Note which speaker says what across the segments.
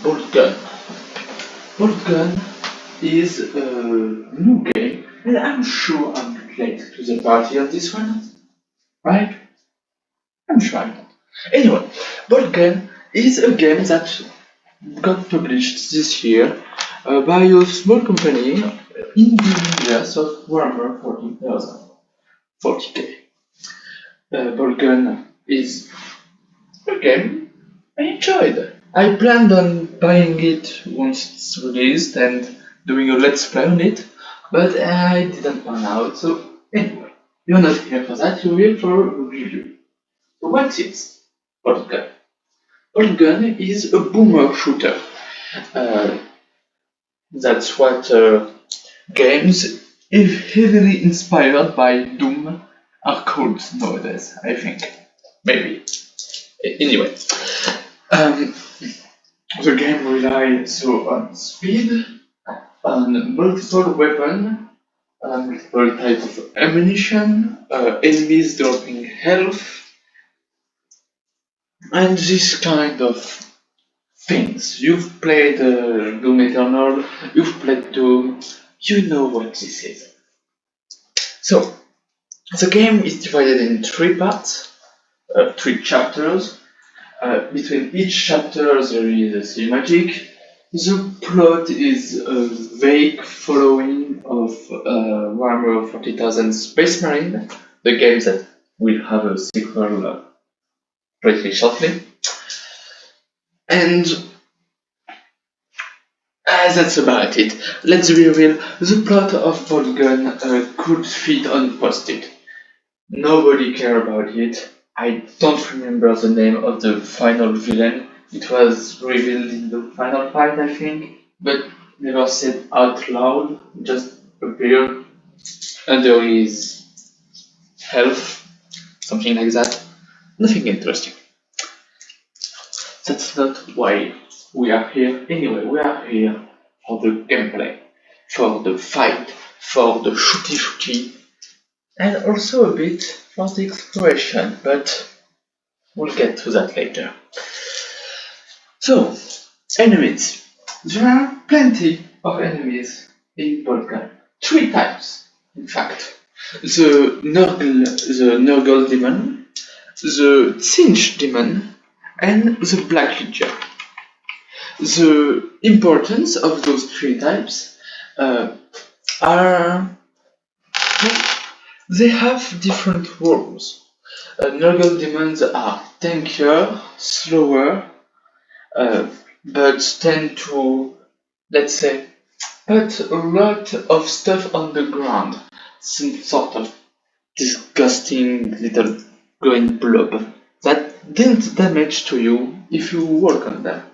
Speaker 1: Boltgun. Boltgun is a new game, and I'm sure I'm late to the party on this one, right? I'm sure I'm not. Anyway, Boltgun is a game that got published this year by a small company in the universe of Warhammer 40,000, 40k. Boltgun is a game I enjoyed. I planned on buying it once it's released and doing a let's play on it, but I didn't pan out, so anyway, you're not here for that, you're here for a review. So what is Boltgun? Boltgun is a boomer shooter. Uh, that's what games, if heavily inspired by Doom, are called nowadays, I think. Maybe. Anyway, the game relies so on speed, on multiple weapons, multiple types of ammunition, enemies dropping health, and this kind of things. You've played Doom Eternal, you've played Doom, you know what this is. So, the game is divided in 3 parts, 3 chapters. Between each chapter there is a cinematic. The plot is a vague following of Warhammer 40,000 Space Marine, the game that will have a sequel pretty shortly. And that's about it. Let's be real, the plot of Boltgun could fit on post-it. Nobody cared about it. I don't remember the name of the final villain. It was revealed in the final fight, I think, but never said out loud, just appeared under his health, something like that. Nothing interesting. That's not why we are here. Anyway, we are here for the gameplay, for the fight, for the shooty, and also a bit for the exploration, but we'll get to that later. So, enemies. There are plenty of enemies in Boltgun. 3 types, in fact. The Nurgle demon, the Cinch demon, and the Black Legion. The importance of those 3 types are they have different roles. Nurgle demons are tankier, slower, but tend to, let's say, put a lot of stuff on the ground. Some sort of disgusting little glowing blob that didn't damage to you if you walk on them.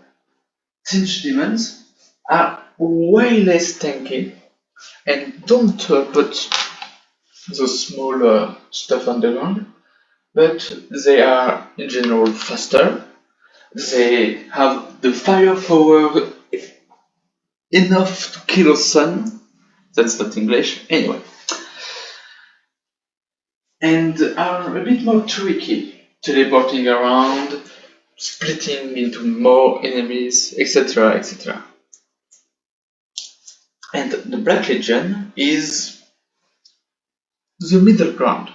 Speaker 1: Cinch demons are way less tanky and don't put the small stuff on the ground, but they are in general faster. They have the firepower enough to kill a sun. That's not English. Anyway. And are a bit more tricky, teleporting around, splitting into more enemies, etc. etc. And the Black Legion is the middle ground.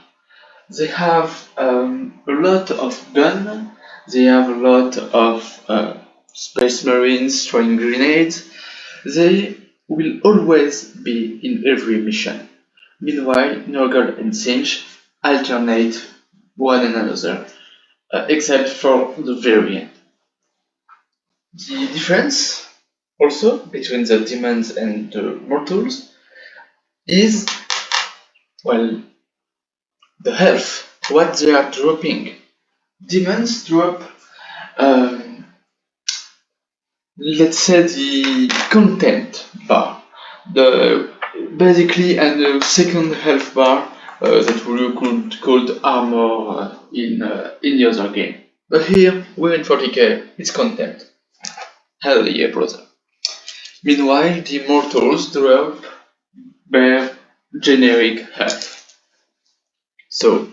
Speaker 1: They have a lot of gun, they have a lot of space marines throwing grenades. They will always be in every mission. Meanwhile, Nurgle and Cinch alternate one another, except for the very end. The difference also between the demons and the mortals is, well, the health, what they are dropping. Demons drop, let's say, the content bar, basically, and the second health bar that we could call armor in the other game. But here, we're in 40k, it's content. Hell yeah, brother. Meanwhile, the mortals drop bare generic health. So,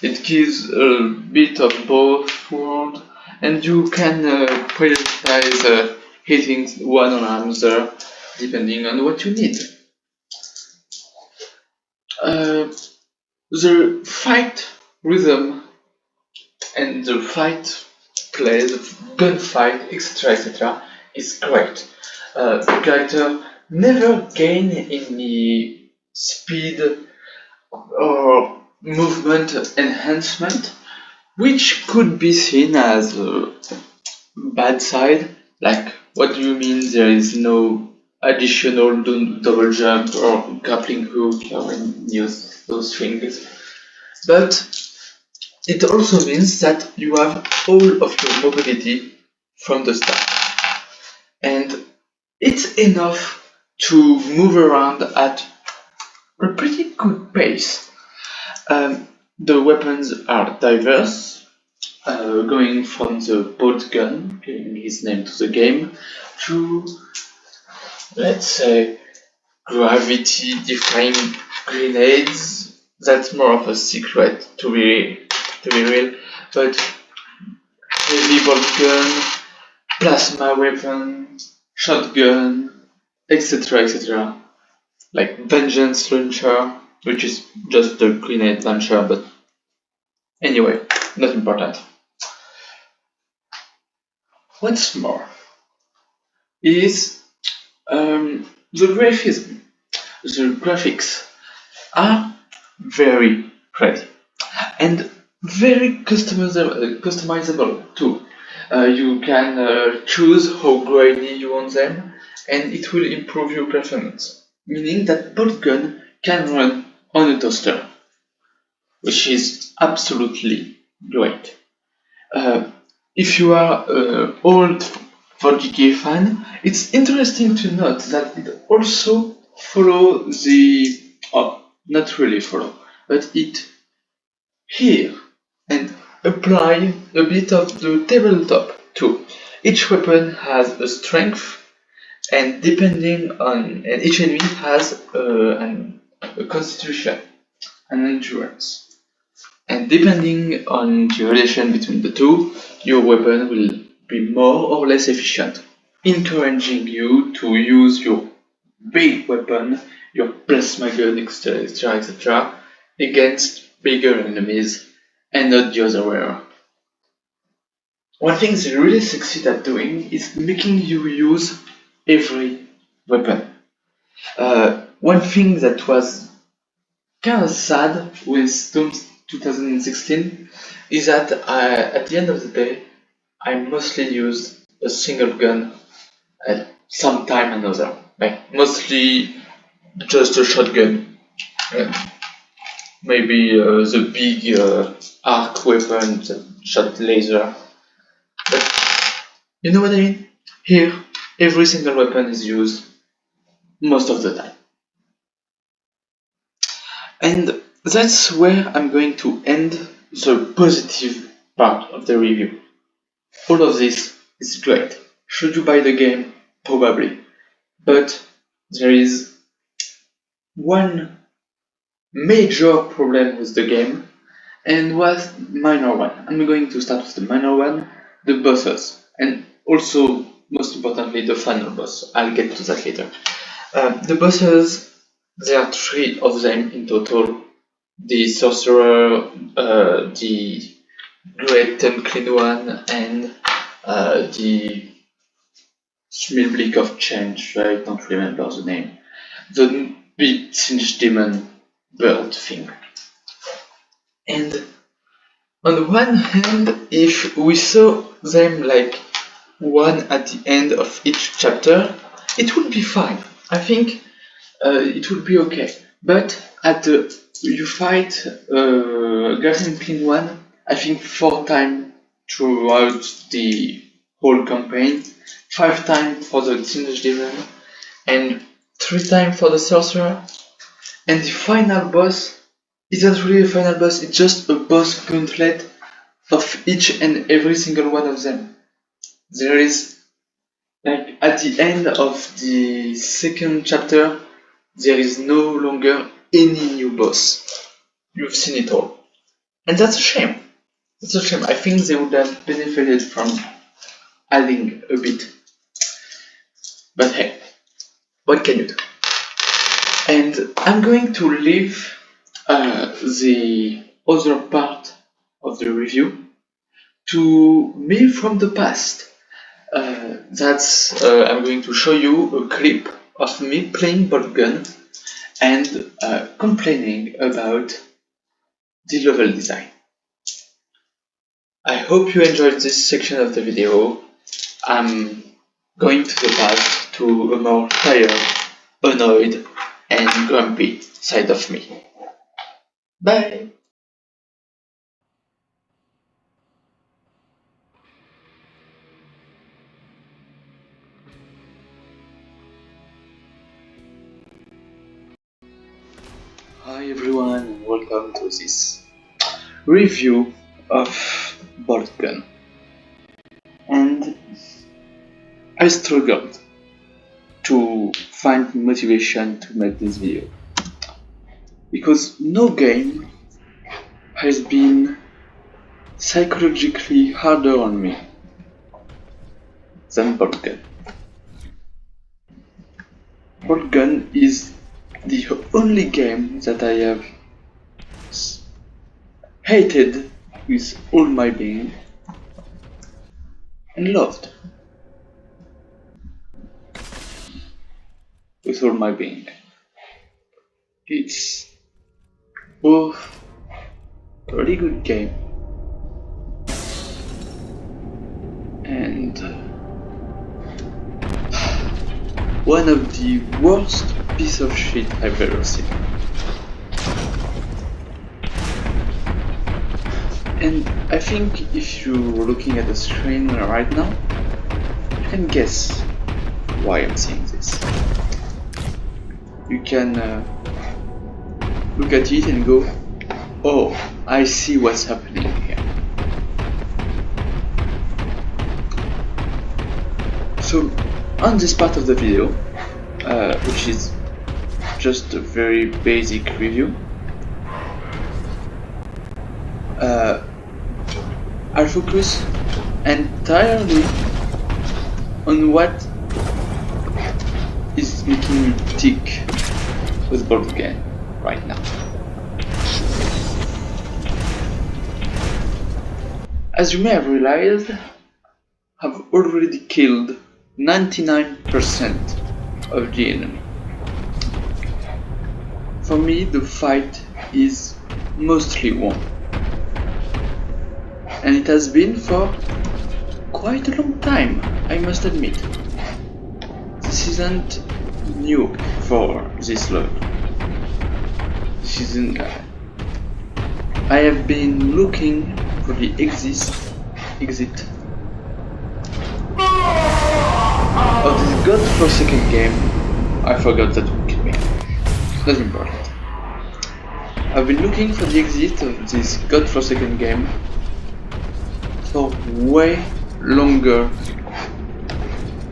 Speaker 1: it gives a bit of both world, and you can prioritize hitting one or another depending on what you need. The fight rhythm and the fight play, the gunfight, etc., is great. The character never gain any speed or movement enhancement, which could be seen as a bad side. Like, what do you mean there is no additional double jump or grappling hook when you use those things? But it also means that you have all of your mobility from the start. And it's enough to move around at a pretty good pace. The weapons are diverse, going from the Boltgun, giving his name to the game, to, let's say, gravity-defying grenades. That's more of a secret, to be real, but heavy Boltgun, plasma weapon, shotgun, etc., like vengeance launcher, which is just a grenade launcher, but anyway, not important. What's more is the graphics are very pretty and very customizable too. You can choose how grainy you want them, and it will improve your performance. Meaning that Boltgun can run on a toaster, which is absolutely great. If you are an old 40k fan, it's interesting to note that it also follows not really follow, but it here and apply a bit of the tabletop too. Each weapon has a strength, and each enemy has a constitution, an endurance. And depending on the relation between the two, your weapon will be more or less efficient, encouraging you to use your big weapon, your plasma gun, etc., against bigger enemies and not the other way around. One thing they really succeed at doing is making you use every weapon. One thing that was kind of sad with Doom 2016 is that at the end of the day, I mostly used a single gun at some time or another. Like, mostly just a shotgun. Maybe the big arc weapon that shot laser. But you know what I mean? Here, every single weapon is used most of the time. And that's where I'm going to end the positive part of the review. All of this is great. Should you buy the game? Probably. But there is one major problem with the game, and one minor one. I'm going to start with the minor one, the bosses, and also, most importantly, the final boss. I'll get to that later. The bosses, there are 3 of them in total. The Sorcerer, the Great Unclean One, and the Smilblick of Change. I don't remember the name. The big Singed Demon bird thing. And on the one hand, if we saw them like one at the end of each chapter, it would be fine. I think it would be okay. But you fight Great Unclean One, I think 4 times throughout the whole campaign, 5 times for the Singed Demon, and 3 times for the Sorcerer. And the final boss isn't really a final boss, it's just a boss gauntlet of each and every single one of them. There is, like, at the end of the second chapter, there is no longer any new boss. You've seen it all. And that's a shame. That's a shame. I think they would have benefited from adding a bit. But hey, what can you do? And I'm going to leave the other part of the review to me from the past. I'm going to show you a clip of me playing Boltgun and complaining about the level design. I hope you enjoyed this section of the video. I'm going to the past to a more tired, annoyed, and grumpy side of me. Bye! Hi everyone and welcome to this review of Boltgun. And I struggled to find motivation to make this video because no game has been psychologically harder on me than Boltgun. Boltgun is the only game that I have hated with all my being and loved with all my being. It's both a really good game and one of the worst piece of shit I've ever seen. And I think if you're looking at the screen right now, you can guess why I'm saying this. You can look at it and go, oh, I see what's happening here. So, on this part of the video, which is just a very basic review, I'll focus entirely on what is making me tick with Boltgun right now. As you may have realized, I've already killed 99% of the enemy. For me, the fight is mostly won. And it has been for quite a long time, I must admit. This isn't new for this level. This isn't. I have been looking for the exit of this godforsaken game. I forgot that would kill me. That's important. I've been looking for the exit of this godforsaken game for way longer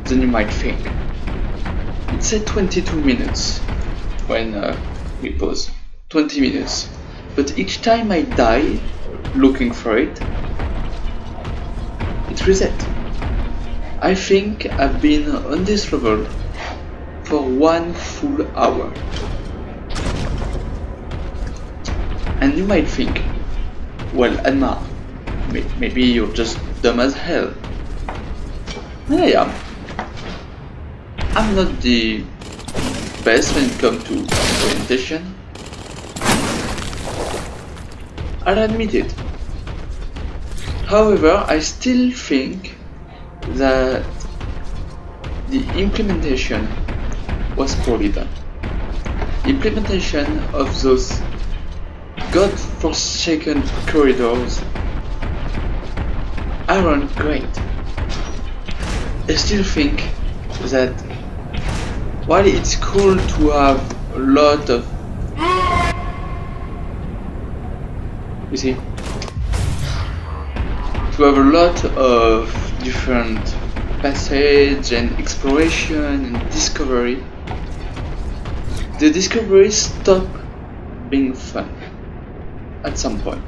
Speaker 1: than you might think. It said 22 minutes when we pause. 20 minutes. But each time I die looking for it, it resets. I think I've been on this level for 1 full hour. And you might think, well, Anmar, maybe you're just dumb as hell. And I am. I'm not the best when it comes to orientation. I'll admit it. However, I still think that the implementation was poorly done. The implementation of those godforsaken corridors aren't great. I still think that while it's cool to have a lot of, you see, to have a lot of different passage and exploration and discovery, the discoveries stop being fun at some point.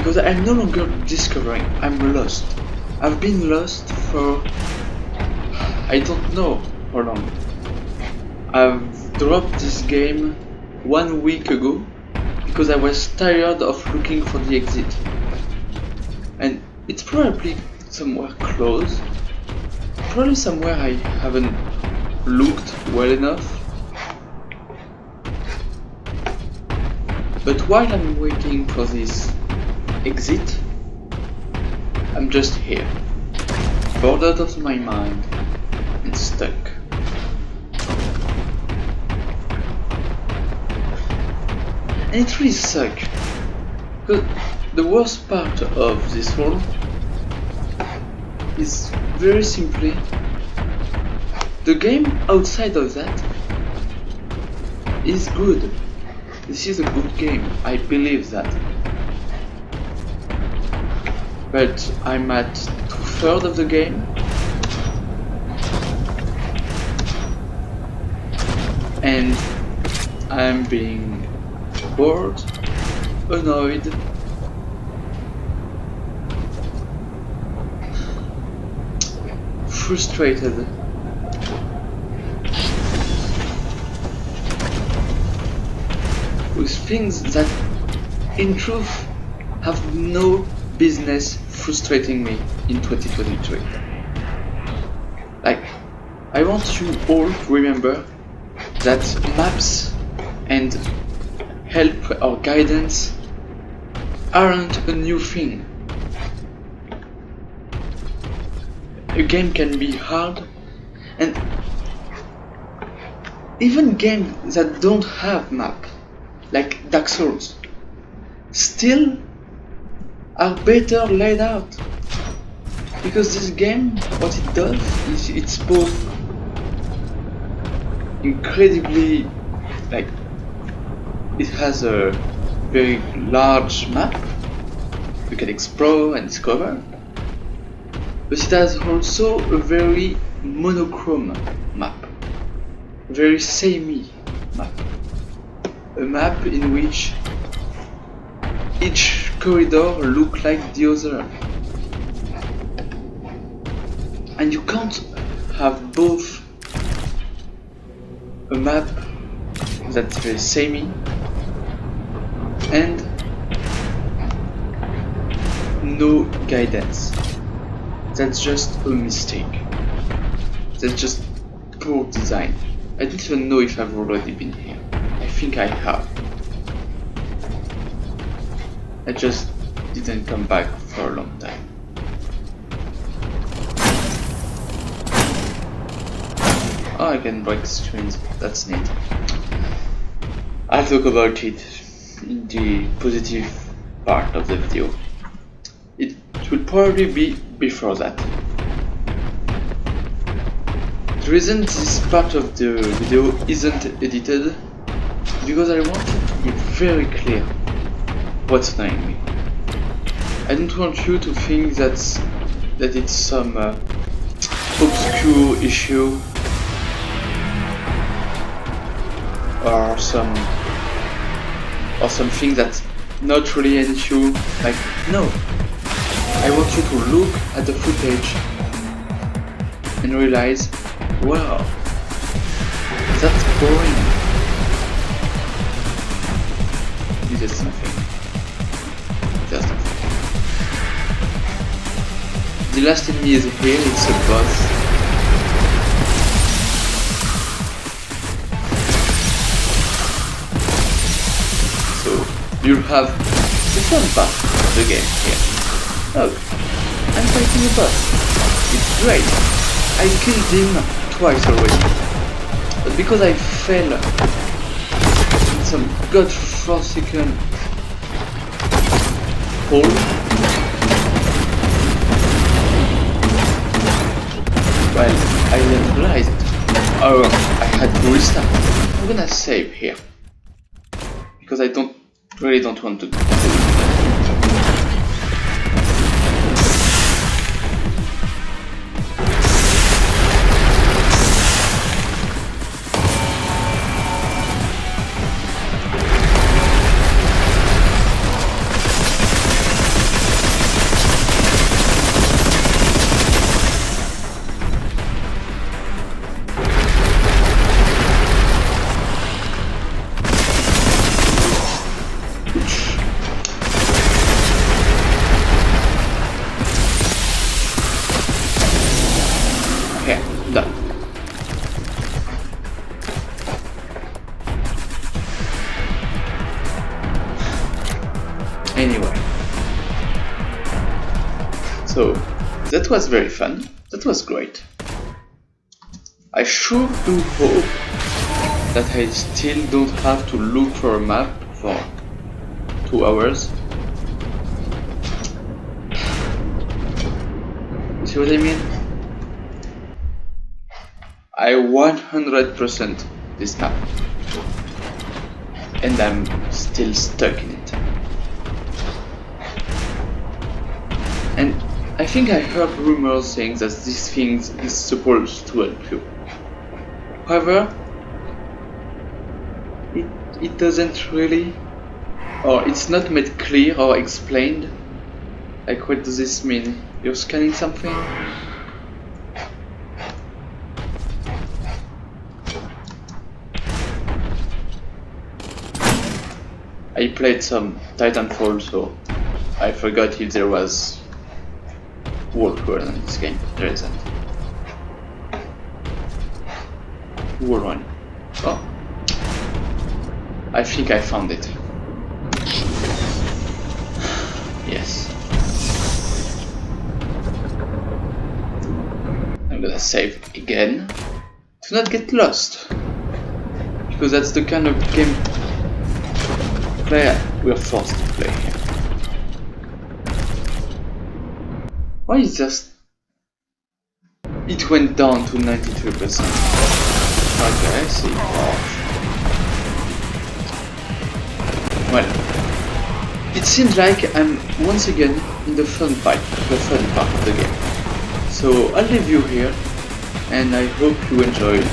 Speaker 1: because I'm no longer discovering, I'm lost. I've been lost for I don't know how long. I've dropped this game 1 week ago because I was tired of looking for the exit. And it's probably somewhere close, probably somewhere I haven't looked well enough. But while I'm waiting for this exit, I'm just here, bored out of my mind and stuck. And it really sucks, because the worst part of this world is very simply the game outside of that is good. This is a good game, I believe that. But I'm at 2/3 of the game, and I'm being bored, annoyed, frustrated, with things that in truth have no business frustrating me in 2023. Like, I want you all to remember that maps and help or guidance aren't a new thing. A game can be hard, and even games that don't have map, like Dark Souls, still are better laid out. Because this game, what it does is it's both incredibly, like, it has a very large map you can explore and discover, but it has also a very monochrome map, very samey map, a map in which each corridor looks like the other, and you can't have both a map that's very samey and no guidance. That's just a mistake. That's just poor design. I don't even know if I've already been here. I think I have. I just didn't come back for a long time. Oh, I can break screens, that's neat. I'll talk about it in the positive part of the video. It will probably be before that. The reason this part of the video isn't edited is because I want it to be very clear what's annoying me. I don't want you to think that it's some obscure issue or something that's not really an issue. Like, no. I want you to look at the footage and realize, wow, that's boring. There's nothing. There's nothing. The last enemy is here, it's a boss. So you'll have the fun part of the game here. Oh, I'm fighting a boss. It's great. I killed him twice already. But because I fell in some godforsaken hole, well, I didn't realize it. Oh, I had to restart. I'm gonna save here. Because I really don't want to do it. Anyway, so that was very fun. That was great. I sure do hope that I still don't have to look for a map for 2 hours. You see what I mean? I 100% this map, and I'm still stuck in it. And I think I heard rumors saying that this thing is supposed to help you. However, it doesn't really, or it's not made clear or explained. Like, what does this mean? You're scanning something? I played some Titanfall, so I forgot if there was Boltgun in this game. There isn't. Wall run. Oh, I think I found it. Yes. I'm gonna save again to not get lost, because that's the kind of game we're forced to play here. Why is just it went down to 93%? Okay, I see. Well, it seems like I'm once again in the fun part of the game. So I'll leave you here, and I hope you enjoyed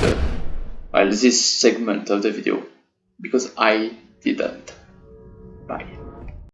Speaker 1: this segment of the video, because I didn't. Bye.